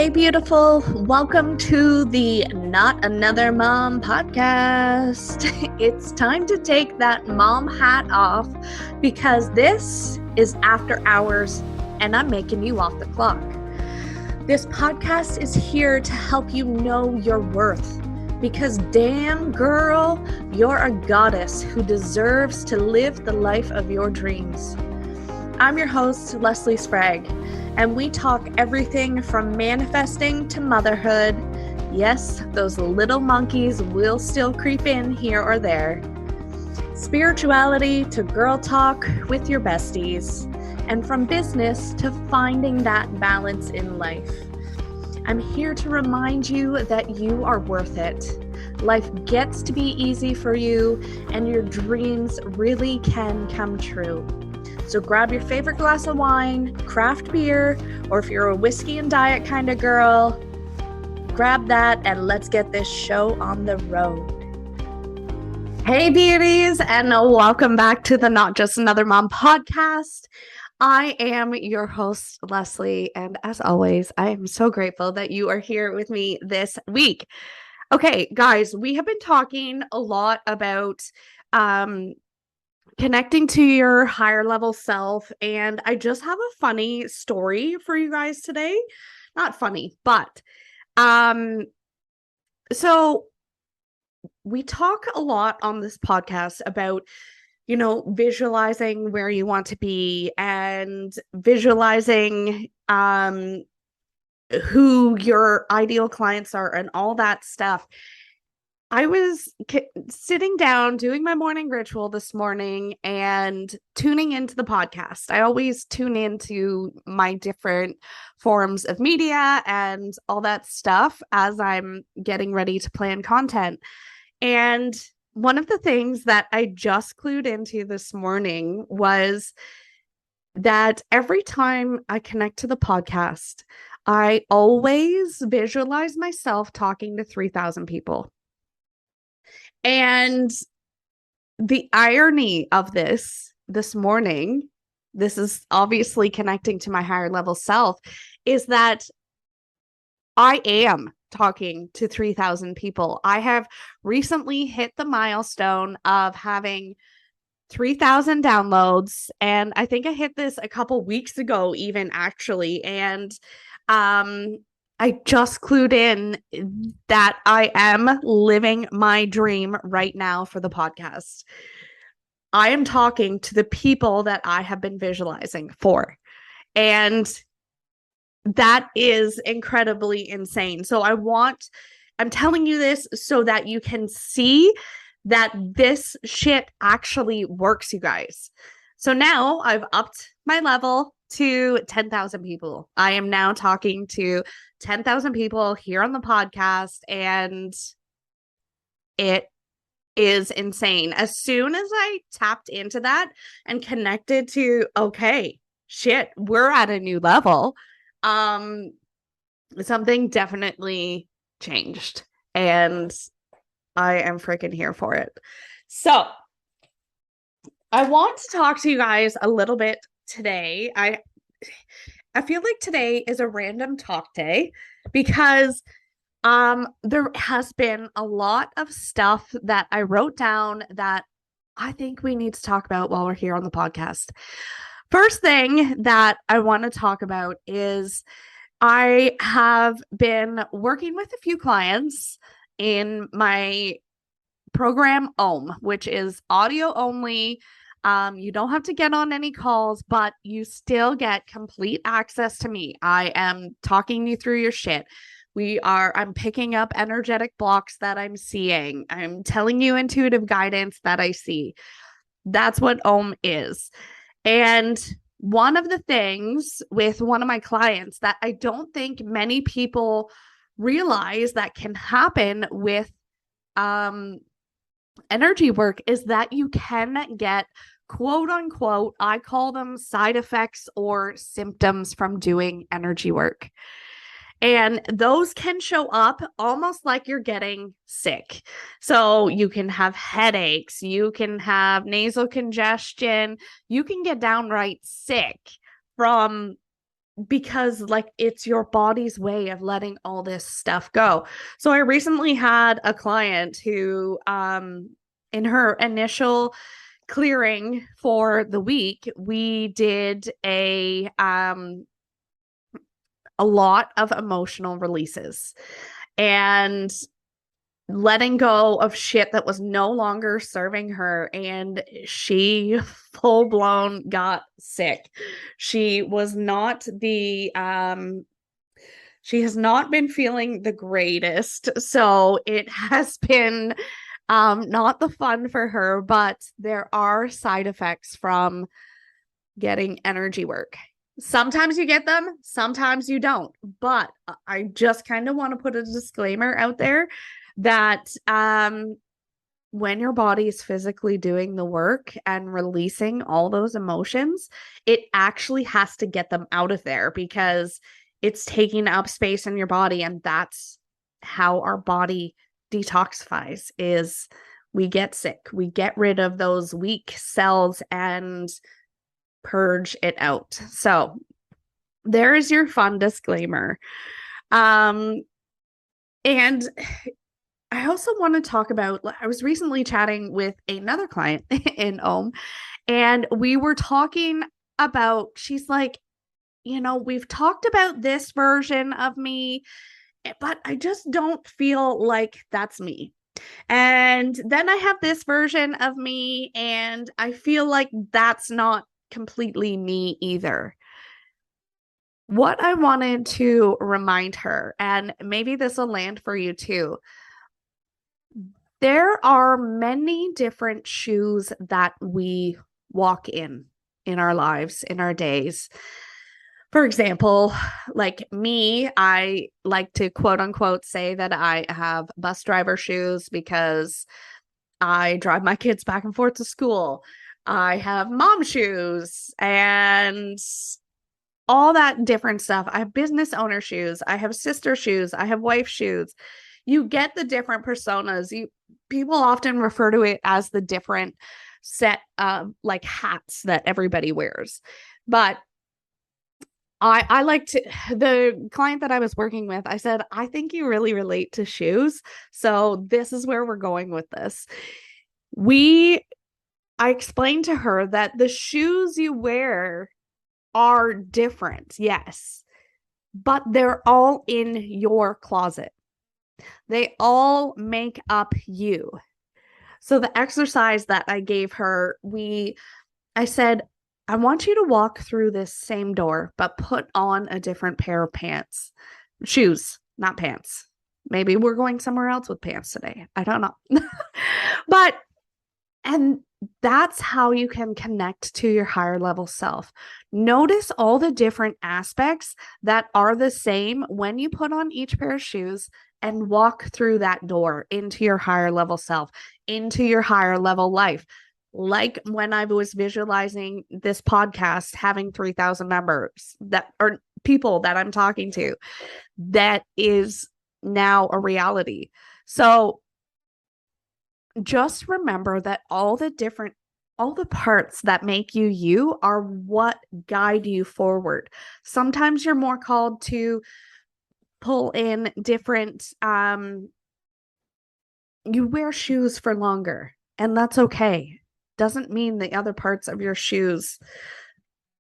Hey, beautiful. Welcome to the Not Another Mom podcast. It's time to take that mom hat off because this is after hours and I'm making you off the clock. This podcast is here to help you know your worth because damn girl, you're a goddess who deserves to live the life of your dreams. I'm your host, Leslie Sprague, and we talk everything from manifesting to motherhood. Yes, those little monkeys will still creep in here or there. Spirituality to girl talk with your besties, and from business to finding that balance in life. I'm here to remind you that you are worth it. Life gets to be easy for you, and your dreams really can come true. So grab your favorite glass of wine, craft beer, or if you're a whiskey and diet kind of girl, grab that and let's get this show on the road. Hey beauties, and welcome back to the Not Just Another Mom podcast. I am your host, Leslie, and as always, I am so grateful that you are here with me this week. Okay, guys, we have been talking a lot about connecting to your higher level self. And I just have a funny story for you guys today. Not funny, but so we talk a lot on this podcast about, visualizing where you want to be and visualizing who your ideal clients are and all that stuff. I was sitting down doing my morning ritual this morning and tuning into the podcast. I always tune into my different forms of media and all that stuff as I'm getting ready to plan content. And one of the things that I just clued into this morning was that every time I connect to the podcast, I always visualize myself talking to 3,000 people. And the irony of this morning, this is obviously connecting to my higher level self, is that I am talking to 3,000 people. I have recently hit the milestone of having 3,000 downloads. And I think I hit this a couple weeks ago, even actually. And I just clued in that I am living my dream right now for the podcast. I am talking to the people that I have been visualizing for. And that is incredibly insane. So I'm telling you this so that you can see that this shit actually works, you guys. So now I've upped my level to 10,000 people. I am now talking to 10,000 people here on the podcast, and it is insane. As soon as I tapped into that and connected to, okay, shit, we're at a new level, something definitely changed, and I am freaking here for it. So I want to talk to you guys a little bit today. I feel like today is a random talk day because there has been a lot of stuff that I wrote down that I think we need to talk about while we're here on the podcast. First thing that I want to talk about is I have been working with a few clients in my program OM, which is audio only. You don't have to get on any calls, but you still get complete access to me. I am talking you through your shit. I'm picking up energetic blocks that I'm seeing. I'm telling you intuitive guidance that I see. That's what OM is. And one of the things with one of my clients that I don't think many people realize that can happen with energy work is that you can get, quote unquote, I call them side effects or symptoms from doing energy work. And those can show up almost like you're getting sick. So you can have headaches, you can have nasal congestion, you can get downright sick from because like it's your body's way of letting all this stuff go. So I recently had a client who in her initial clearing for the week, we did a lot of emotional releases and letting go of shit that was no longer serving her, and she full blown got sick. She was not the she has not been feeling the greatest, so it has been not the fun for her, but there are side effects from getting energy work. Sometimes you get them, sometimes you don't. But I just kind of want to put a disclaimer out there that when your body is physically doing the work and releasing all those emotions, it actually has to get them out of there because it's taking up space in your body. And that's how our body detoxifies, is we get sick. We get rid of those weak cells and purge it out. So there is your fun disclaimer. And I also want to talk about, I was recently chatting with another client in Ohm, and we were talking about, she's like, we've talked about this version of me, but I just don't feel like that's me. And then I have this version of me, and I feel like that's not completely me either. What I wanted to remind her, and maybe this will land for you too, there are many different shoes that we walk in our lives, in our days. For example, like me, I like to quote unquote say that I have bus driver shoes because I drive my kids back and forth to school. I have mom shoes and all that different stuff. I have business owner shoes. I have sister shoes. I have wife shoes. You get the different personas. People often refer to it as the different set of like hats that everybody wears. But I like to, the client that I was working with, I said, I think you really relate to shoes. So this is where we're going with this. I explained to her that the shoes you wear are different, yes, but they're all in your closet. They all make up you. So the exercise that I gave her, I said, I want you to walk through this same door, but put on a different pair of pants. Shoes, not pants. Maybe we're going somewhere else with pants today. I don't know. And that's how you can connect to your higher level self. Notice all the different aspects that are the same when you put on each pair of shoes and walk through that door into your higher level self, into your higher level life. Like when I was visualizing this podcast having 3,000 members that are people that I'm talking to, that is now a reality. So just remember that all the parts that make you you are what guide you forward. Sometimes you're more called to pull in different, you wear shoes for longer, and that's okay. Doesn't mean the other parts of your shoes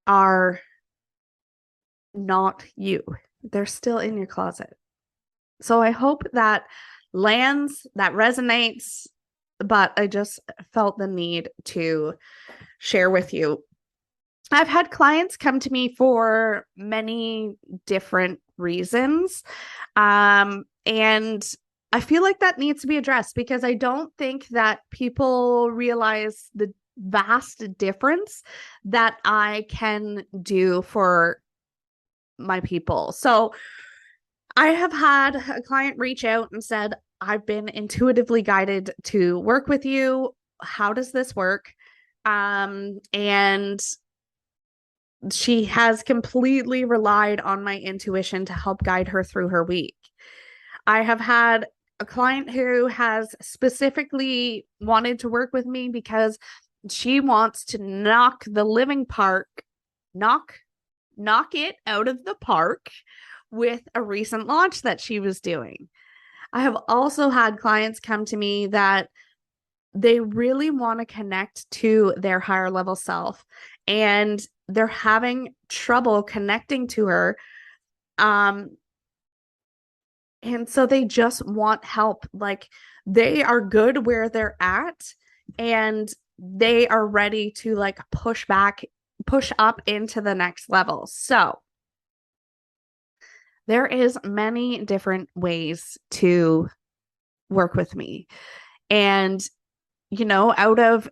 are not you. They're still in your closet. So I hope that lands, that resonates, but I just felt the need to share with you. I've had clients come to me for many different reasons. And I feel like that needs to be addressed because I don't think that people realize the vast difference that I can do for my people. So I have had a client reach out and said, I've been intuitively guided to work with you. How does this work? And she has completely relied on my intuition to help guide her through her week. I have had a client who has specifically wanted to work with me because she wants to knock the living part knock it out of the park with a recent launch that she was doing. I have also had clients come to me that they really want to connect to their higher level self, and they're having trouble connecting to her. And so they just want help. Like, they are good where they're at, and they are ready to like push up into the next level. So there is many different ways to work with me. And, out of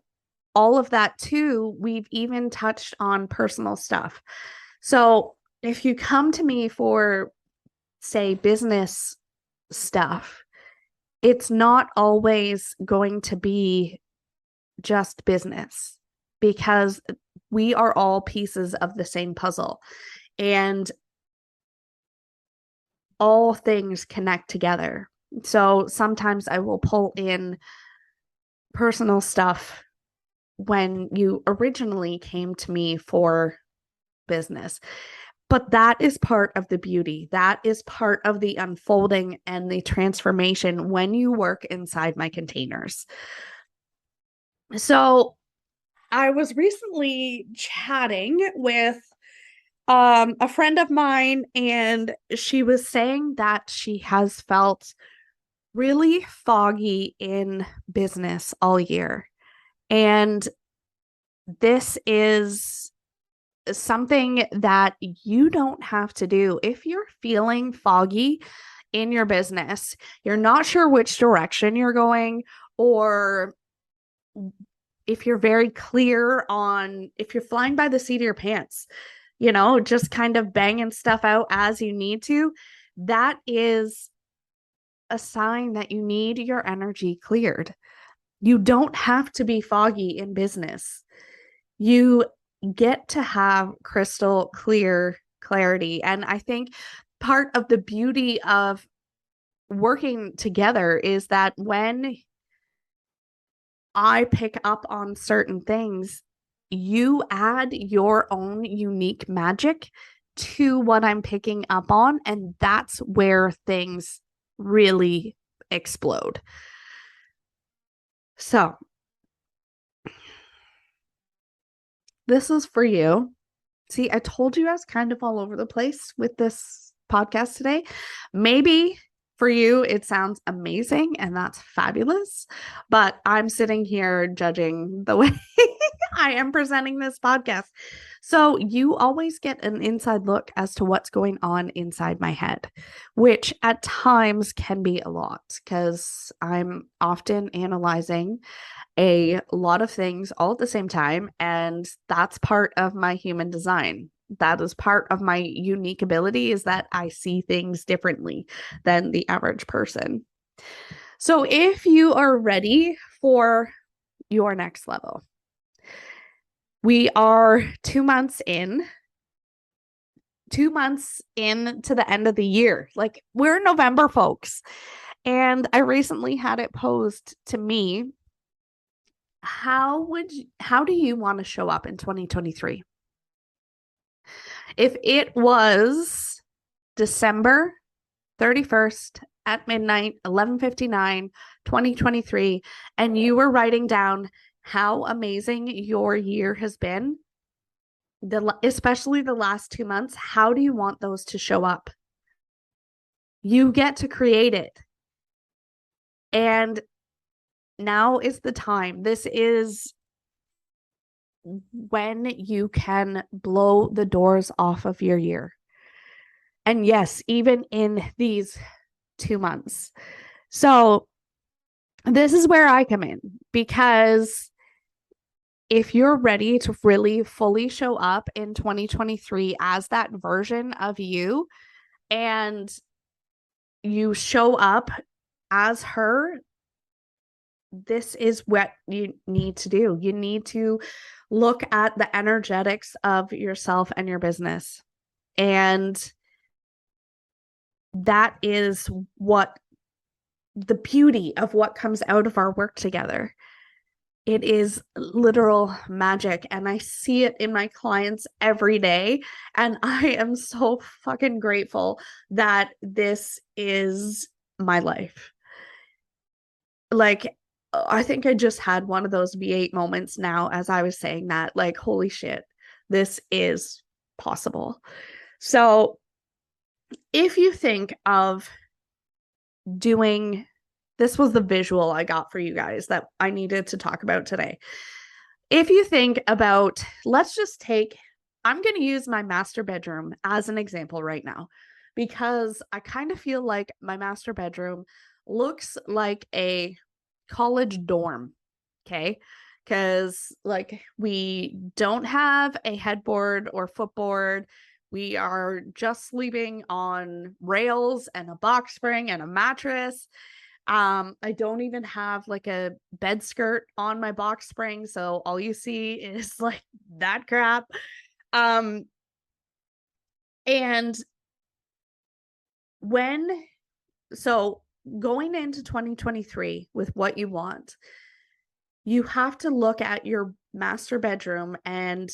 all of that too, we've even touched on personal stuff. So if you come to me for, say, business stuff, it's not always going to be just business, because we are all pieces of the same puzzle, and all things connect together. So sometimes I will pull in personal stuff when you originally came to me for business. But that is part of the beauty. That is part of the unfolding and the transformation when you work inside my containers. So I was recently chatting with a friend of mine, and she was saying that she has felt really foggy in business all year. And this is something that you don't have to do. If you're feeling foggy in your business, you're not sure which direction you're going, or if you're very clear on, if you're flying by the seat of your pants, just kind of banging stuff out as you need to, that is a sign that you need your energy cleared. You don't have to be foggy in business. You get to have crystal clear clarity. And I think part of the beauty of working together is that when I pick up on certain things, you add your own unique magic to what I'm picking up on, and that's where things really explode. So this is for you. See, I told you I was kind of all over the place with this podcast today. Maybe for you, it sounds amazing and that's fabulous, but I'm sitting here judging the way I am presenting this podcast. So you always get an inside look as to what's going on inside my head, which at times can be a lot because I'm often analyzing a lot of things all at the same time. And that's part of my human design. That is part of my unique ability, is that I see things differently than the average person. So if you are ready for your next level, we are 2 months into the end of the year. Like, we're in November, folks. And I recently had it posed to me, how do you want to show up in 2023? If it was December 31st at midnight, 11:59, 2023, and you were writing down how amazing your year has been, especially the last 2 months, how do you want those to show up? You get to create it. And now is the time. This is when you can blow the doors off of your year. And yes, even in these 2 months. So this is where I come in, because if you're ready to really fully show up in 2023 as that version of you, and you show up as her, this is what you need to do. You need to look at the energetics of yourself and your business. And that is what the beauty of what comes out of our work together It is literal magic, and I see it in my clients every day. And I am so fucking grateful that this is my life. Like, I think I just had one of those V8 moments now as I was saying that, like, holy shit, this is possible. So if you think of doing, this was the visual I got for you guys that I needed to talk about today. If you think about, let's just take, I'm going to use my master bedroom as an example right now, because I kind of feel like my master bedroom looks like a college dorm. Okay. Because, like, we don't have a headboard or footboard. We are just sleeping on rails and a box spring and a mattress. I don't even have like a bed skirt on my box spring, so all you see is like that crap. And so going into 2023 with what you want, you have to look at your master bedroom and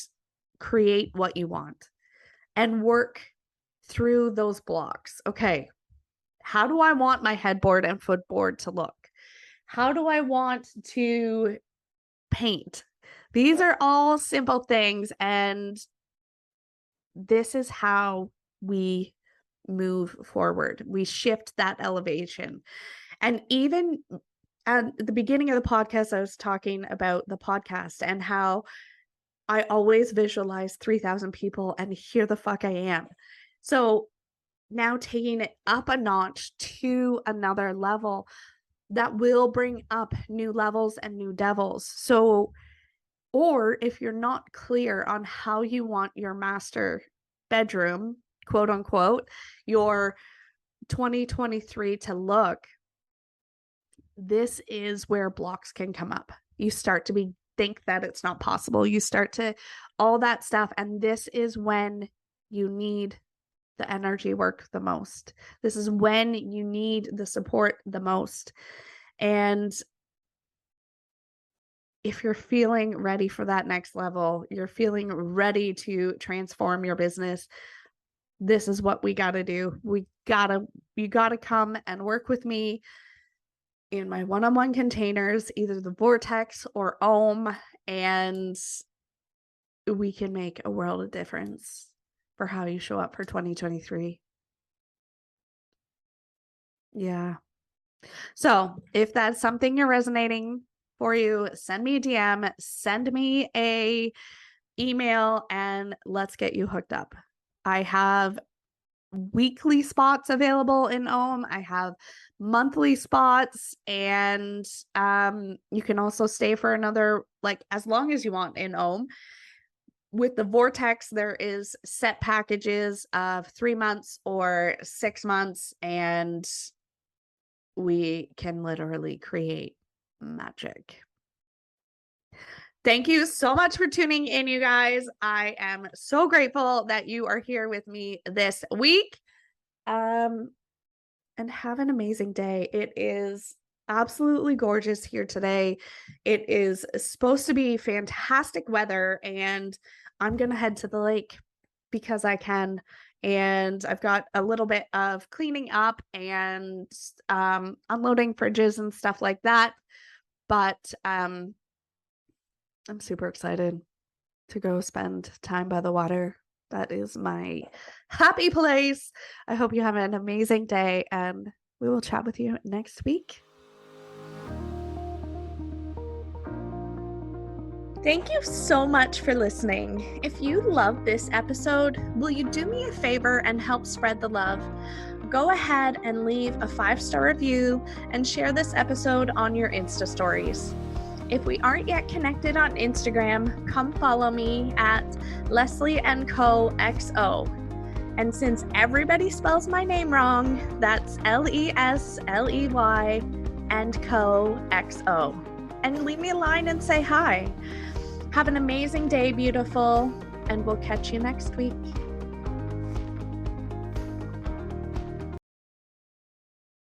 create what you want and work through those blocks. Okay, how do I want my headboard and footboard to look? How do I want to paint? These are all simple things, and this is how we move forward. We shift that elevation. And even at the beginning of the podcast, I was talking about the podcast and how I always visualize 3,000 people, and here the fuck I am. So now taking it up a notch to another level that will bring up new levels and new devils. So, or if you're not clear on how you want your master bedroom, quote unquote, your 2023 to look, this is where blocks can come up. You start to think that it's not possible. You start to all that stuff. And this is when you need the energy work the most. This is when you need the support the most. And if you're feeling ready for that next level, you're feeling ready to transform your business, this is what we got to do. You got to come and work with me in my one-on-one containers, either the Vortex or Ohm, and we can make a world of difference for how you show up for 2023. Yeah. So if that's something you're resonating for you, send me a DM, send me a email, and let's get you hooked up. I have weekly spots available in Ohm. I have monthly spots, and you can also stay for another, like, as long as you want in Ohm. With the Vortex, there is set packages of 3 months or 6 months, and we can literally create magic. Thank you so much for tuning in, you guys. I am so grateful that you are here with me this week. And have an amazing day. It is absolutely gorgeous here today. It is supposed to be fantastic weather, and I'm going to head to the lake because I can. And I've got a little bit of cleaning up and unloading fridges and stuff like that. But I'm super excited to go spend time by the water. That is my happy place. I hope you have an amazing day, and we will chat with you next week. Thank you so much for listening. If you love this episode, will you do me a favor and help spread the love? Go ahead and leave a 5-star review and share this episode on your Insta stories. If we aren't yet connected on Instagram, come follow me at Leslie & Co XO. And since everybody spells my name wrong, that's Lesley & Co XO. And leave me a line and say hi. Have an amazing day, beautiful, and we'll catch you next week.